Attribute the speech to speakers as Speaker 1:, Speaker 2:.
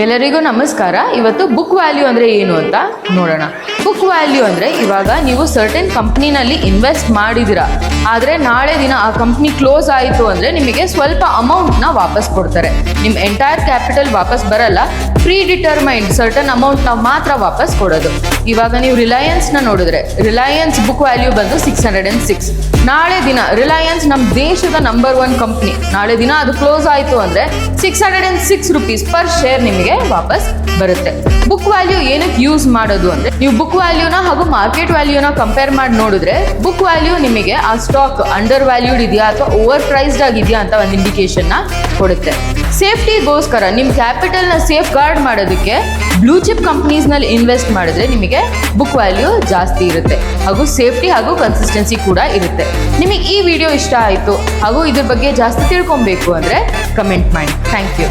Speaker 1: ಎಲ್ಲರಿಗೂ ನಮಸ್ಕಾರ. ಇವತ್ತು ಬುಕ್ ವ್ಯಾಲ್ಯೂ ಅಂದರೆ ಏನು ಅಂತ ನೋಡೋಣ. ಬುಕ್ ವ್ಯಾಲ್ಯೂ ಅಂದರೆ ಇವಾಗ ನೀವು ಸರ್ಟೆನ್ ಕಂಪ್ನಿನಲ್ಲಿ ಇನ್ವೆಸ್ಟ್ ಮಾಡಿದ್ದೀರಾ, ಆದರೆ ನಾಳೆ ದಿನ ಆ ಕಂಪ್ನಿ ಕ್ಲೋಸ್ ಆಯಿತು ಅಂದರೆ ನಿಮಗೆ ಸ್ವಲ್ಪ ಅಮೌಂಟ್ನ ವಾಪಸ್ ಕೊಡ್ತಾರೆ. ನಿಮ್ಮ ಎಂಟೈರ್ ಕ್ಯಾಪಿಟಲ್ ವಾಪಸ್ ಬರಲ್ಲ, ಪ್ರೀ ಡಿಟರ್ಮೈನ್ಡ್ ಸರ್ಟನ್ ಅಮೌಂಟ್ನ ಮಾತ್ರ ವಾಪಸ್ ಕೊಡೋದು. ಇವಾಗ ನೀವು ರಿಲಯನ್ಸ್ನ ನೋಡಿದ್ರೆ ರಿಲಯನ್ಸ್ ಬುಕ್ ವ್ಯಾಲ್ಯೂ ಬಂದು 606. ನಾಳೆ ದಿನ ರಿಲಯನ್ಸ್ ನಮ್ಮ ದೇಶದ ನಂಬರ್ 1 ಕಂಪ್ನಿ, ನಾಳೆ ದಿನ ಅದು ಕ್ಲೋಸ್ ಆಯಿತು ಅಂದರೆ 606 ರೂಪೀಸ್ ಪರ್ ಶೇರ್ ನಿಮಗೆ ವಾಪಸ್ ಬರುತ್ತೆ. ಬುಕ್ ವ್ಯಾಲ್ಯೂ ಏನಕ್ಕೆ ಯೂಸ್ ಮಾಡೋದು ಅಂದರೆ, ನೀವು ಬುಕ್ ವ್ಯಾಲ್ಯೂನ ಹಾಗೂ ಮಾರ್ಕೆಟ್ ವ್ಯಾಲ್ಯೂನ ಕಂಪೇರ್ ಮಾಡಿ ನೋಡಿದ್ರೆ ಬುಕ್ ವ್ಯಾಲ್ಯೂ ನಿಮಗೆ ಆ ಸ್ಟಾಕ್ ಅಂಡರ್ ವ್ಯಾಲ್ಯೂಡ್ ಇದೆಯಾ ಅಥವಾ ಓವರ್ ಪ್ರೈಸ್ಡ್ ಆಗಿದೆಯಾ ಅಂತ ಒಂದು ಇಂಡಿಕೇಶನ್ನ ಕೊಡುತ್ತೆ. ಸೇಫ್ಟಿಗೋಸ್ಕರ ನಿಮ್ಮ ಕ್ಯಾಪಿಟಲ್ನ ಸೇಫ್ ಗಾರ್ಡ್ ಮಾಡೋದಕ್ಕೆ ಬ್ಲೂ ಚಿಪ್ ಕಂಪ್ನೀಸ್ನಲ್ಲಿ ಇನ್ವೆಸ್ಟ್ ಮಾಡಿದ್ರೆ ನಿಮಗೆ ಬುಕ್ ವ್ಯಾಲ್ಯೂ ಜಾಸ್ತಿ ಇರುತ್ತೆ, ಹಾಗೂ ಸೇಫ್ಟಿ ಹಾಗೂ ಕನ್ಸಿಸ್ಟೆನ್ಸಿ ಕೂಡ ಇರುತ್ತೆ. ನಿಮಗೆ ಈ ವಿಡಿಯೋ ಇಷ್ಟ ಆಯಿತು ಹಾಗೂ ಇದ್ರ ಬಗ್ಗೆ ಜಾಸ್ತಿ ತಿಳ್ಕೊಬೇಕು ಅಂದರೆ ಕಮೆಂಟ್ ಮಾಡಿ. Thank you.